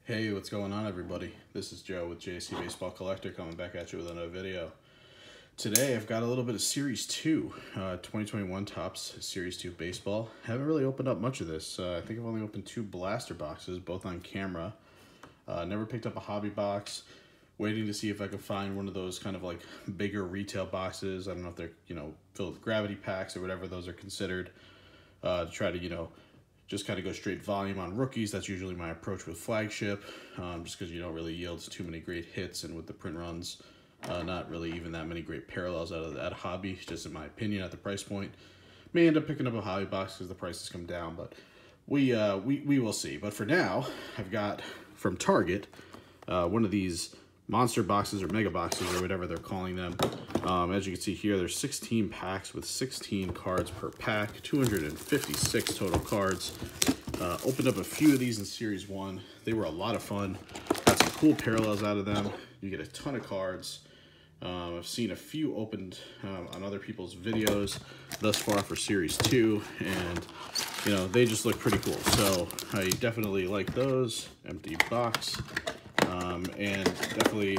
Hey, what's going on, everybody? This is Joe with JC Baseball Collector coming back at you with another video. Today I've got a little bit of Series 2, 2021 Topps Series 2 Baseball. Haven't really opened up much of this. I think I've only opened 2 blaster boxes, both on camera. Never picked up a hobby box. Waiting to see if I could find one of those kind of like bigger retail boxes. I don't know if they're, filled with gravity packs or whatever those are considered. To try to, just kind of go straight volume on rookies. That's usually my approach with flagship, just because you don't really yield too many great hits, and with the print runs, not really even that many great parallels out of that hobby, just in my opinion at the price point. May end up picking up a hobby box because the prices come down, but we will see. But for now, I've got from Target one of these monster boxes or mega boxes or whatever they're calling them. As you can see here, there's 16 packs with 16 cards per pack, 256 total cards. Opened up a few of these in Series 1. They were a lot of fun. Got some cool parallels out of them. You get a ton of cards. I've seen a few opened on other people's videos thus far for Series 2, and they just look pretty cool. So I definitely like those. Empty box. And definitely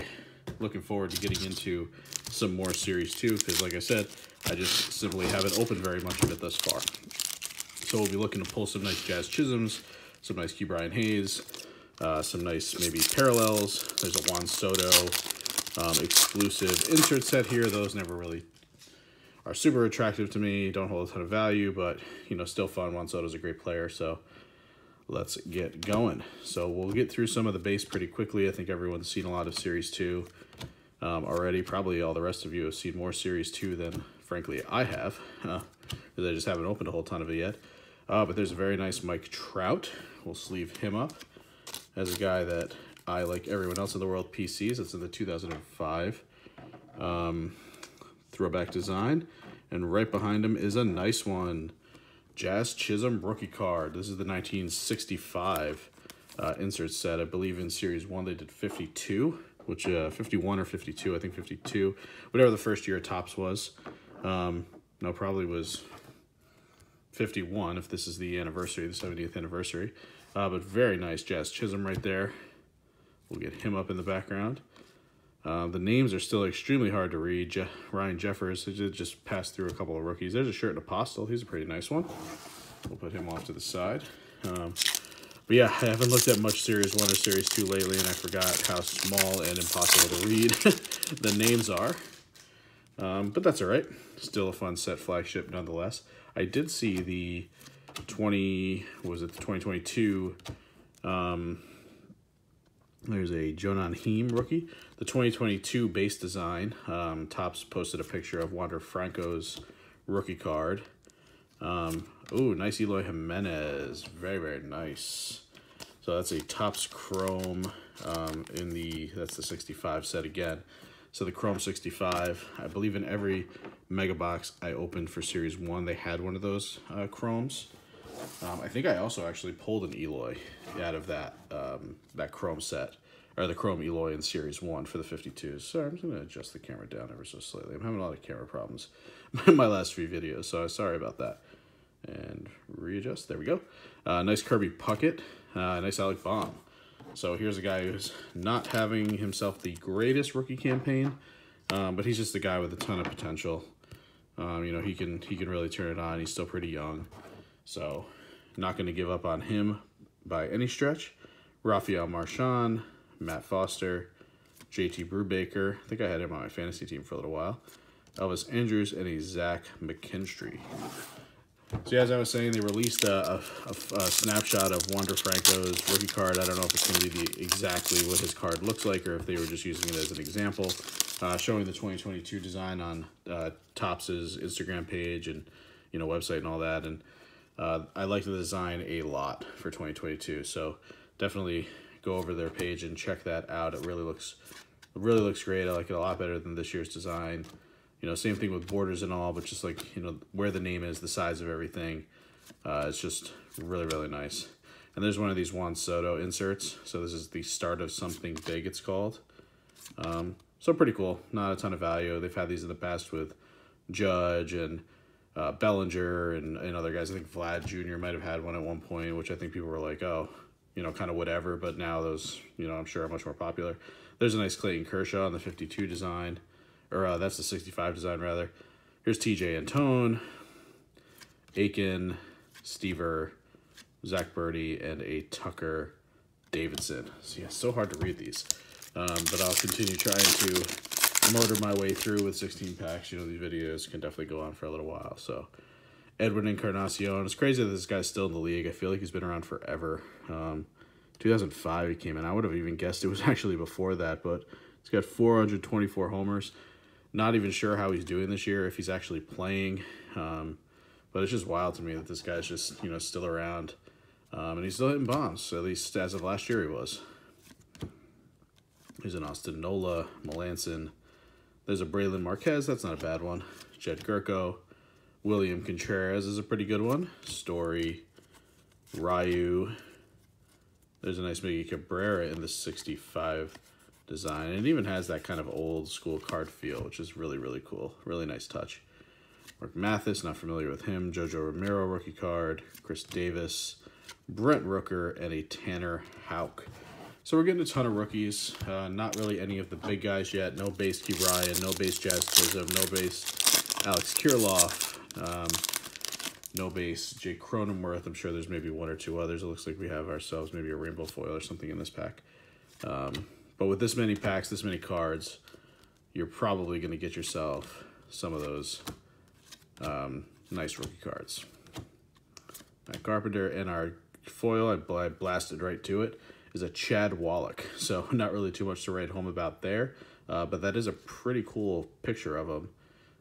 looking forward to getting into some more Series 2, because like I said, I just simply haven't opened very much of it thus far. So we'll be looking to pull some nice Jazz Chisholms, some nice Ke'Bryan Hayes, some nice maybe parallels. There's a Juan Soto exclusive insert set here. Those never really are super attractive to me, don't hold a ton of value, but still fun. Juan Soto's a great player, so let's get going. So we'll get through some of the base pretty quickly. I think everyone's seen a lot of Series 2 already. Probably all the rest of you have seen more Series 2 than, frankly, I have, because I just haven't opened a whole ton of it yet. But there's a very nice Mike Trout. We'll sleeve him up as a guy that I, like everyone else in the world, PCs. It's in the 2005 throwback design. And right behind him is a nice one. Jazz Chisholm rookie card. This is the 1965 insert set. I believe in Series 1 they did 52, which 51 or 52, I think 52. Whatever the first year of Topps was. No, probably was 51 if this is the anniversary, the 70th anniversary. But very nice Jazz Chisholm right there. We'll get him up in the background. The names are still extremely hard to read. Ryan Jeffers just passed through a couple of rookies. There's a Shirt Apostle. He's a pretty nice one. We'll put him off to the side. But yeah, I haven't looked at much Series 1 or Series 2 lately, and I forgot how small and impossible to read the names are. But that's all right. Still a fun set flagship nonetheless. I did see the 2022... there's a Jonan Heem rookie. The 2022 base design. Topps posted a picture of Wander Franco's rookie card. Ooh, nice Eloy Jimenez. Very, very nice. So that's a Topps Chrome that's the 65 set again. So the Chrome 65, I believe in every mega box I opened for Series 1, they had one of those Chromes. I think I also actually pulled an Eloy out of that that Chrome set, or the Chrome Eloy in Series 1 for the 52s. Sorry, I'm just going to adjust the camera down ever so slightly. I'm having a lot of camera problems in my last few videos, so sorry about that. And readjust. There we go. Nice Kirby Puckett. Nice Alec Baum. So here's a guy who's not having himself the greatest rookie campaign, but he's just a guy with a ton of potential. He can really turn it on. He's still pretty young. So, not going to give up on him by any stretch. Rafael Marchand, Matt Foster, JT Brubaker. I think I had him on my fantasy team for a little while. Elvis Andrus, and a Zach McKinstry. So, as I was saying, they released a snapshot of Wander Franco's rookie card. I don't know if it's going to be exactly what his card looks like, or if they were just using it as an example. Showing the 2022 design on Topps's Instagram page and website and all that. And I like the design a lot for 2022, so definitely go over their page and check that out. It really looks great. I like it a lot better than this year's design. Same thing with borders and all, but just like where the name is, the size of everything. It's just really, really nice. And there's one of these Juan Soto inserts. So this is the start of something big, it's called. So pretty cool. Not a ton of value. They've had these in the past with Judge and Bellinger and other guys. I think Vlad Jr. might have had one at one point, which I think people were like, oh, you know, kind of whatever, but now those, you know, I'm sure are much more popular. There's a nice Clayton Kershaw on the 52 design, or that's the 65 design rather. Here's TJ Antone, Aiken, Stever, Zach Birdie, and a Tucker Davidson. So yeah, so hard to read these. But I'll continue trying to motor my way through with 16 packs. You know, these videos can definitely go on for a little while. So Edwin Encarnacion. It's crazy that this guy's still in the league. I feel like he's been around forever. 2005 he came in. I would have even guessed it was actually before that, but he's got 424 homers. Not even sure how he's doing this year, if he's actually playing. But it's just wild to me that this guy's just, you know, still around. And he's still hitting bombs, at least as of last year he was. There's an Austin Nola, Melanson. There's a Braylon Marquez. That's not a bad one. Jed Gurko. William Contreras is a pretty good one. Story. Ryu. There's a nice Miggy Cabrera in the 65 design. And it even has that kind of old school card feel, which is really, really cool. Really nice touch. Mark Mathis, not familiar with him. Jojo Romero rookie card. Chris Davis. Brent Rooker, and a Tanner Houck. So we're getting a ton of rookies. Not really any of the big guys yet. No base Key Ryan, no base Jazz Chisholm, no base Alex Kirilloff, no base Jake Cronenworth. I'm sure there's maybe one or two others. It looks like we have ourselves maybe a rainbow foil or something in this pack. But with this many packs, this many cards, you're probably going to get yourself some of those nice rookie cards. Matt Carpenter, and our foil, I blasted right to it, is a Chad Wallach. So not really too much to write home about there, but that is a pretty cool picture of him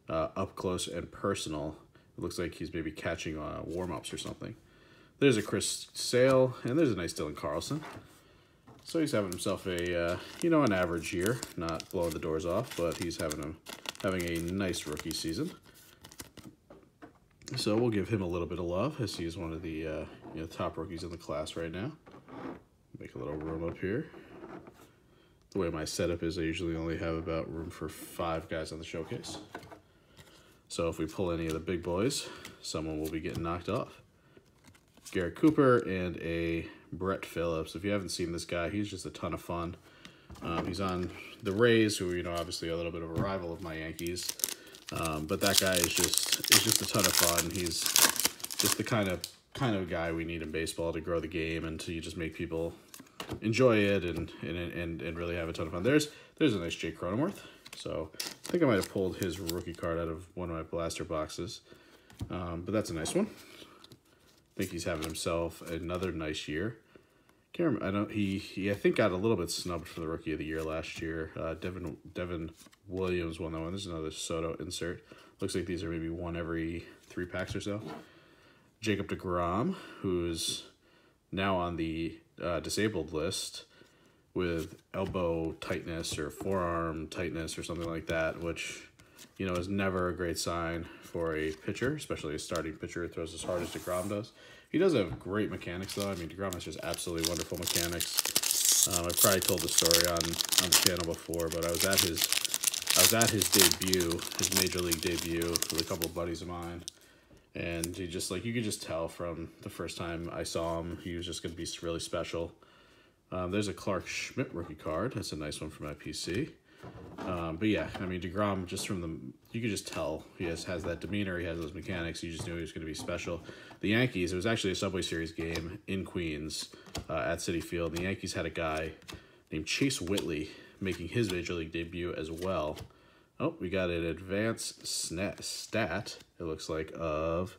up close and personal. It looks like he's maybe catching warm-ups or something. There's a Chris Sale, and there's a nice Dylan Carlson. So he's having himself a, you know, an average year, not blowing the doors off, but he's having a nice rookie season. So we'll give him a little bit of love, as he is one of the you know, top rookies in the class right now. Make a little room up here. The way my setup is, I usually only have about room for 5 guys on the showcase. So if we pull any of the big boys, someone will be getting knocked off. Garrett Cooper and a Brett Phillips. If you haven't seen this guy, he's just a ton of fun. He's on the Rays, who are, you know, obviously a little bit of a rival of my Yankees. But that guy is just a ton of fun. He's just the kind of guy we need in baseball to grow the game and to just make people enjoy it and really have a ton of fun. There's a nice Jake Cronenworth. So I think I might have pulled his rookie card out of one of my blaster boxes. But that's a nice one. I think he's having himself another nice year. Can't remember, I think got a little bit snubbed for the rookie of the year last year. Devin Williams won that one. There's another Soto insert. Looks like these are maybe one every 3 packs or so. Jacob deGrom, who's now on the disabled list with elbow tightness or forearm tightness or something like that, which, you know, is never a great sign for a pitcher, especially a starting pitcher who throws as hard as deGrom does. He does have great mechanics, though. I mean, deGrom has just absolutely wonderful mechanics. I've probably told the story on the channel before, but I was at his debut, his major league debut, with a couple of buddies of mine, and he just, like, you could just tell from the first time I saw him, he was just going to be really special. There's a Clark Schmidt rookie card. That's a nice one for my PC. But yeah, I mean, deGrom, just from you could just tell he has that demeanor, he has those mechanics, you just knew he was going to be special. The Yankees, it was actually a Subway Series game in Queens at Citi Field. The Yankees had a guy named Chase Whitley making his Major League debut as well. Oh, we got an advanced stat, it looks like, of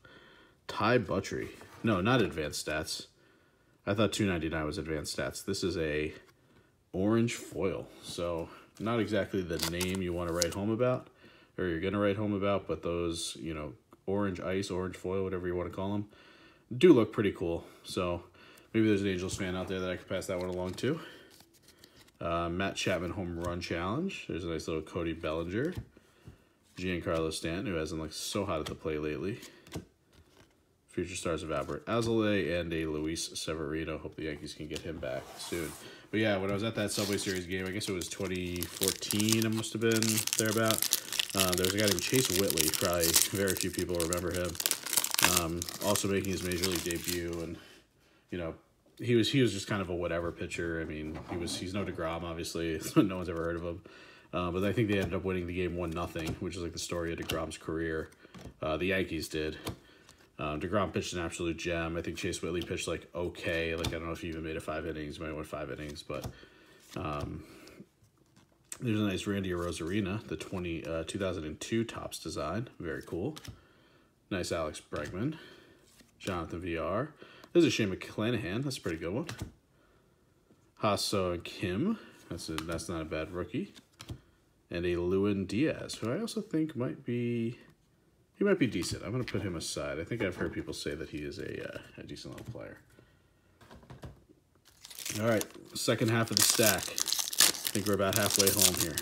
Ty Buttrey. No, not advanced stats. I thought 299 was advanced stats. This is a orange foil, so not exactly the name you want to write home about, or you're going to write home about, but those, you know, orange ice, orange foil, whatever you want to call them, do look pretty cool. So maybe there's an Angels fan out there that I could pass that one along to. Matt Chapman home run challenge. There's a nice little Cody Bellinger. Giancarlo Stanton, who hasn't looked so hot at the plate lately. Future stars of Albert Alzolay and a Luis Severino. Hope the Yankees can get him back soon. But yeah, when I was at that Subway Series game, I guess it was 2014, it must have been thereabout. There was a guy named Chase Whitley. Probably very few people remember him. Also making his Major League debut, and, you know, he was just kind of a whatever pitcher. I mean, he's no DeGrom, obviously. No one's ever heard of him. But I think they ended up winning the game 1-0, which is like the story of DeGrom's career. The Yankees did. DeGrom pitched an absolute gem. I think Chase Whitley pitched like okay. Like I don't know if he even made it 5 innings. He might have went 5 innings, but there's a nice Randy Arozarena, the 2002 Topps design. Very cool. Nice Alex Bregman. Jonathan VR. There's a Shane McClanahan. That's a pretty good one. Ha-Seong Kim. That's not a bad rookie. And a Lewin Diaz, who I also think might be decent. I'm going to put him aside. I think I've heard people say that he is a decent little player. All right, second half of the stack. I think we're about halfway home here.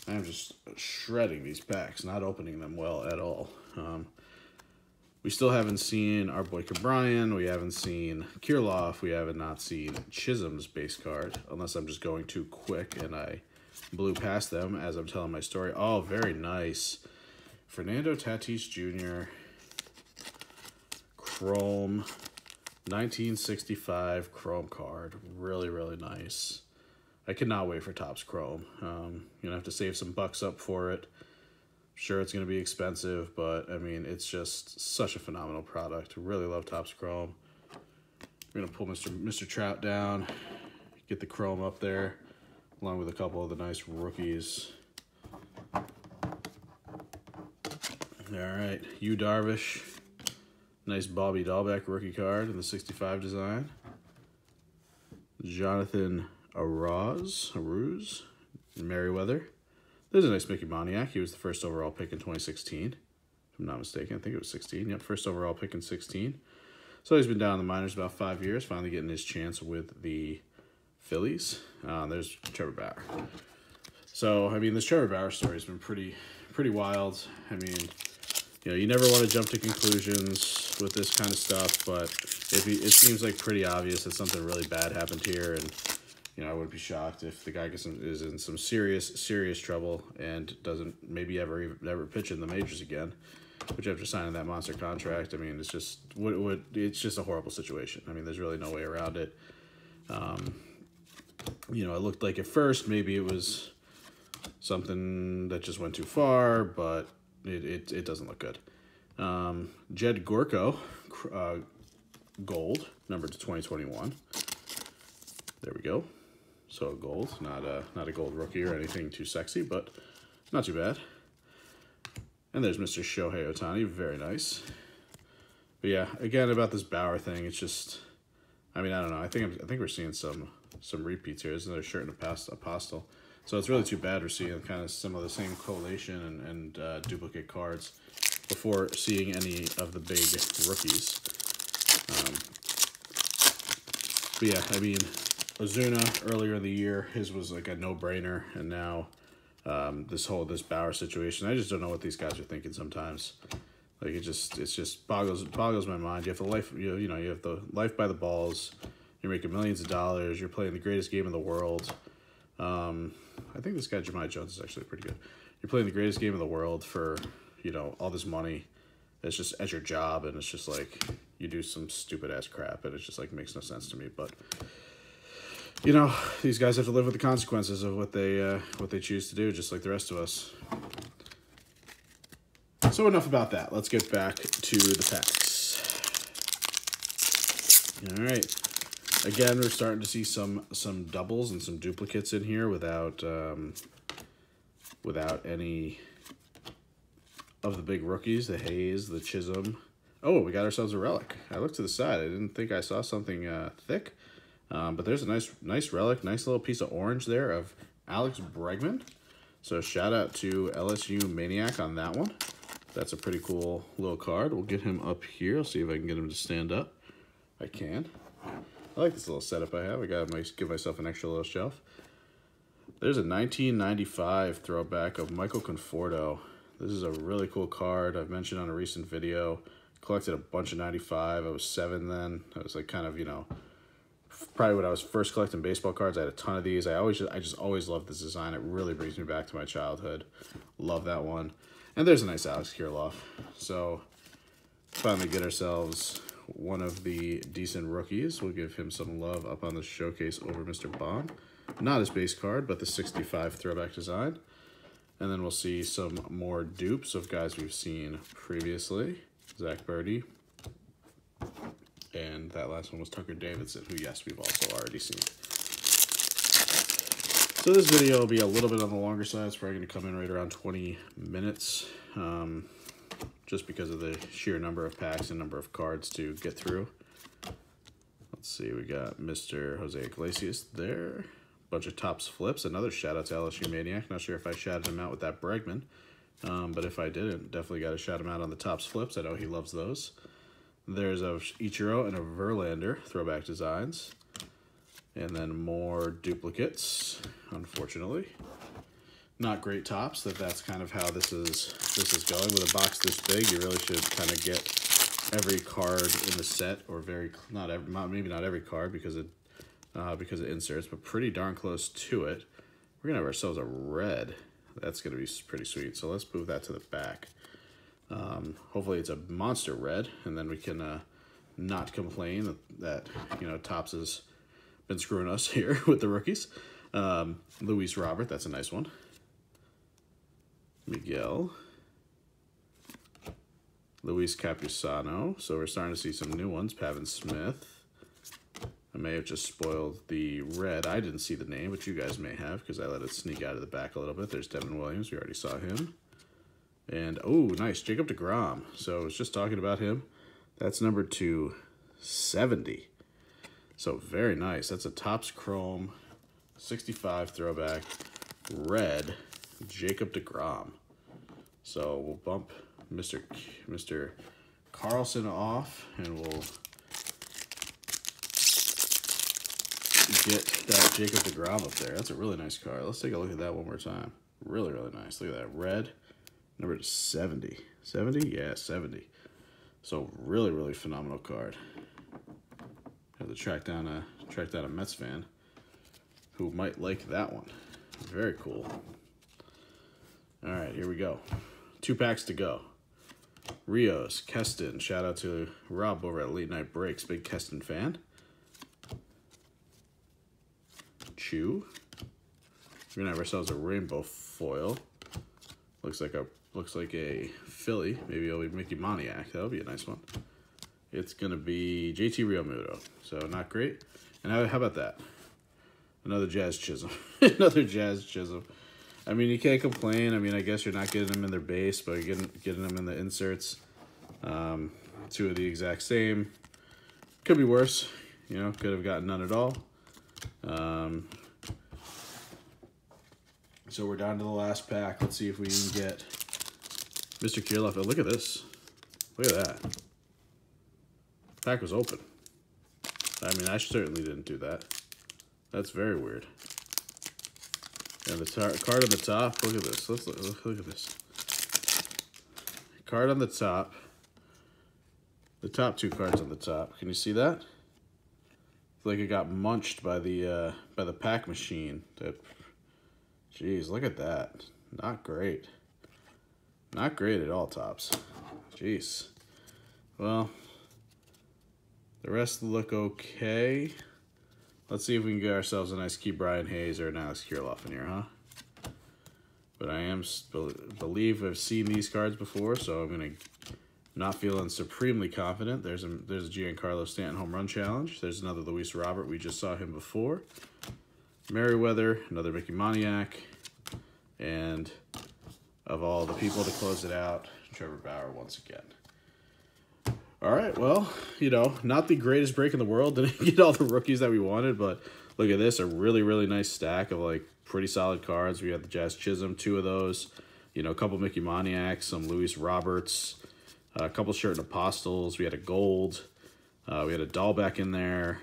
I'm just shredding these packs, not opening them well at all. We still haven't seen our boy Cabrian. We haven't seen Kirilloff. We haven't not seen Chisholm's base card, unless I'm just going too quick and I blew past them as I'm telling my story. Oh, very nice. Fernando Tatis Jr. Chrome. 1965 Chrome card. Really, really nice. I cannot wait for Topps Chrome. You're gonna have to save some bucks up for it. Sure, it's gonna be expensive, but I mean, it's just such a phenomenal product. Really love Topps Chrome. We're gonna pull Mr. Trout down, get the Chrome up there, along with a couple of the nice rookies. All right, Yu Darvish, nice Bobby Dahlbeck rookie card in the 65 design. Jonathan Aruz, Merriweather. There's a nice Mickey Moniak. He was the first overall pick in 2016. If I'm not mistaken, I think it was 16. Yep, first overall pick in 16. So he's been down in the minors about 5 years, finally getting his chance with the Phillies. There's Trevor Bauer. So, I mean, this Trevor Bauer story has been pretty wild. I mean, you know, you never want to jump to conclusions with this kind of stuff, but it seems like pretty obvious that something really bad happened here, and you know, I wouldn't be shocked if the guy is in some serious trouble and doesn't maybe ever pitch in the majors again, which after signing that monster contract, I mean, it's just it's just a horrible situation. I mean, there's really no way around it. You know, it looked like at first maybe it was something that just went too far, but it doesn't look good. Jed Gorko, gold, number to 2021. There we go. So a gold, not a gold rookie or anything too sexy, but not too bad. And there's Mr. Shohei Ohtani, very nice. But yeah, again about this Bauer thing, it's just, I mean, I don't know. I think we're seeing some repeats here. There's another shirt in Apostle. So it's really too bad we're seeing kind of some of the same collation and duplicate cards before seeing any of the big rookies. But yeah, I mean, Ozuna earlier in the year, his was like a no-brainer, and now this Bauer situation, I just don't know what these guys are thinking sometimes. Like it just boggles my mind. You have the life by the balls. You're making millions of dollars. You're playing the greatest game in the world. I think this guy Jahmai Jones is actually pretty good. You're playing the greatest game in the world for, you know, all this money. It's just as your job, and it's just like you do some stupid ass crap, and it's just like makes no sense to me. But you know, these guys have to live with the consequences of what they choose to do, just like the rest of us. So enough about that. Let's get back to the packs. All right. Again, we're starting to see some doubles and some duplicates in here without any of the big rookies, the Hayes, the Chisholm. Oh, we got ourselves a relic. I looked to the side. I didn't think I saw something thick. But there's a nice relic, nice little piece of orange there of Alex Bregman. So shout out to LSU Maniac on that one. That's a pretty cool little card. We'll get him up here. I'll see if I can get him to stand up. I can. I like this little setup I have. I gotta give myself an extra little shelf. There's a 1995 throwback of Michael Conforto. This is a really cool card. I've mentioned on a recent video. Collected a bunch of 95. I was 7 then. I was like kind of, you know, probably when I was first collecting baseball cards. I had a ton of these. I just always loved this design. It really brings me back to my childhood. Love that one. And there's a nice Alex Kirilloff. So finally get ourselves one of the decent rookies. We'll give him some love up on the showcase over Mr. Bond. Not his base card, but the 65 throwback design. And then we'll see some more dupes of guys we've seen previously. Zach Birdie. And that last one was Tucker Davidson, who, yes, we've also already seen. So this video will be a little bit on the longer side. It's probably going to come in right around 20 minutes. Just because of the sheer number of packs and number of cards to get through. Let's see, we got Mr. Jose Iglesias there. Bunch of Topps flips. Another shout out to LSU Maniac. Not sure if I shouted him out with that Bregman. But if I didn't, definitely got to shout him out on the Topps flips. I know he loves those. There's a Ichiro and a Verlander throwback designs. And then more duplicates, unfortunately. Not great Topps. That's kind of how this is going. With a box this big, you really should kind of get every card in the set, or maybe not every card because it inserts, but pretty darn close to it. We're gonna have ourselves a red. That's gonna be pretty sweet. So let's move that to the back. Hopefully it's a monster red, and then we can not complain that Topps has been screwing us here with the rookies. Luis Robert, that's a nice one. Miguel. Luis Capusano. So we're starting to see some new ones. Pavin Smith. I may have just spoiled the red. I didn't see the name, but you guys may have because I let it sneak out of the back a little bit. There's Devin Williams. We already saw him. And, oh, nice. Jacob deGrom. So I was just talking about him. That's number 270. So very nice. That's a Topps Chrome 65 throwback red Jacob deGrom. So we'll bump Mr. Carlson off, and we'll get that Jacob deGrom up there. That's a really nice card. Let's take a look at that one more time. Really, really nice. Look at that. Red, number 70. 70? Yeah, 70. So really, really phenomenal card. Have to track down a Mets fan who might like that one. Very cool. All right, here we go. 2 packs to go. Rios, Keston. Shout out to Rob over at Late Night Breaks. Big Keston fan. Chew. We're gonna have ourselves a rainbow foil. Looks like a Philly. Maybe it'll be Mickey Moniak. That'll be a nice one. It's gonna be JT Realmuto. So not great. And how about that? Another Jazz Chisholm. Another Jazz Chisholm. I mean, you can't complain. I mean, I guess you're not getting them in their base, but you're getting them in the inserts. 2 of the exact same. Could be worse. Could have gotten none at all. So we're down to the last pack. Let's see if we can get Mr. Kirilloff. Oh, look at this. Look at that. Pack was open. I mean, I certainly didn't do that. That's very weird. And the card on the top, look at this. Look at this. Card on the top. The top 2 cards on the top. Can you see that? It's like it got munched by the pack machine. Jeez, look at that. Not great. Not great at all, Topps. Jeez. Well, the rest look okay. Let's see if we can get ourselves a nice Ke'Bryan Hayes or an Alex Kirilloff in here, huh? But I believe I've seen these cards before, so I'm gonna not feeling supremely confident. There's a Giancarlo Stanton home run challenge. There's another Luis Robert. We just saw him before. Merriweather, another Mickey Moniak, and of all the people to close it out, Trevor Bauer once again. All right, well, not the greatest break in the world. Didn't get all the rookies that we wanted, but look at this, a really, really nice stack of, pretty solid cards. We had the Jazz Chisholm, 2 of those, a couple Mickey Moniaks, some Luis Roberts, a couple Sherten Apostles. We had a gold. We had a Dahlbeck in there.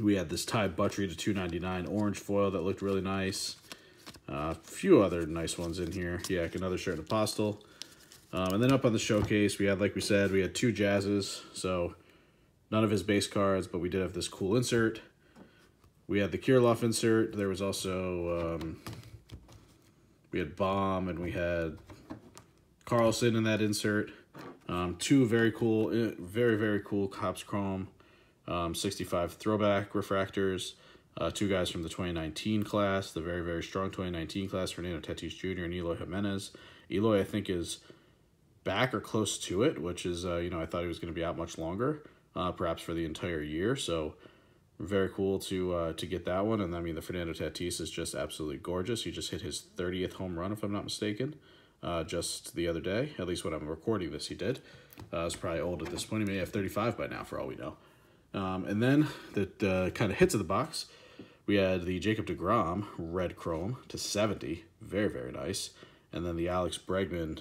We had this Ty Buttrey to 299 orange foil that looked really nice. A few other nice ones in here. Yeah, another Sherten Apostle. And then up on the showcase, we had, like we said, we had 2 Jazzes, so none of his base cards, but we did have this cool insert. We had the Kirilloff insert. There was also, we had Bomb, and we had Carlson in that insert. Two very cool, very cool Topps Chrome 65 throwback refractors. Two guys from the 2019 class, the very strong 2019 class, Fernando Tatis Jr. and Eloy Jimenez. Eloy, I think, is back or close to it, which is, you know, I thought he was going to be out much longer, perhaps for the entire year. So very cool to get that one. And I mean, the Fernando Tatis is just absolutely gorgeous. He just hit his 30th home run, if I'm not mistaken, just the other day. At least when I'm recording this, he did. It's probably old at this point. He may have 35 by now, for all we know. And then the kind of hits of the box, we had the Jacob deGrom red chrome to 70, very nice. And then the Alex Bregman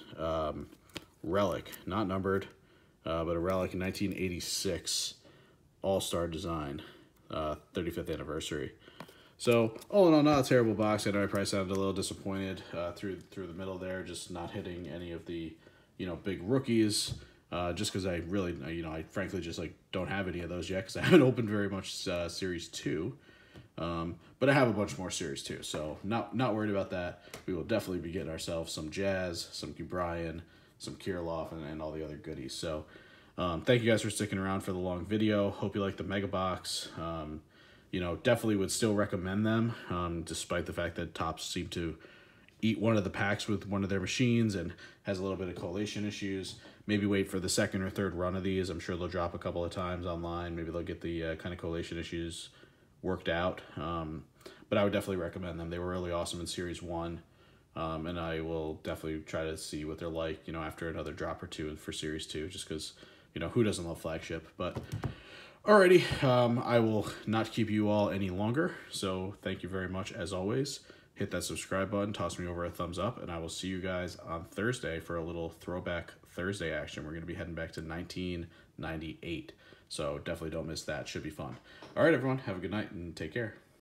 relic, not numbered, but a relic in 1986 All-Star design, 35th anniversary. So all in all, not a terrible box. I know I probably sounded a little disappointed through the middle there, just not hitting any of the, you know, big rookies. Just because I really, you know, I frankly just like don't have any of those yet because I haven't opened very much Series 2. But I have a bunch more Series 2, so not worried about that. We will definitely be getting ourselves some Jazz, some Bryan, some Kirilloff, and all the other goodies. So thank you guys for sticking around for the long video. Hope you like the Mega Box. You know, definitely would still recommend them, despite the fact that Topps seem to eat one of the packs with one of their machines and has a little bit of collation issues. Maybe wait for the second or third run of these. I'm sure they'll drop a couple of times online. Maybe they'll get the kind of collation issues worked out. But I would definitely recommend them. They were really awesome in Series 1. And I will definitely try to see what they're like, you know, after another drop or two for Series 2, just because, you know, who doesn't love flagship? But alrighty, I will not keep you all any longer. So thank you very much as always. Hit that subscribe button, toss me over a thumbs up, and I will see you guys on Thursday for a little throwback Thursday action. We're going to be heading back to 1998. So definitely don't miss that. Should be fun. All right, everyone. Have a good night and take care.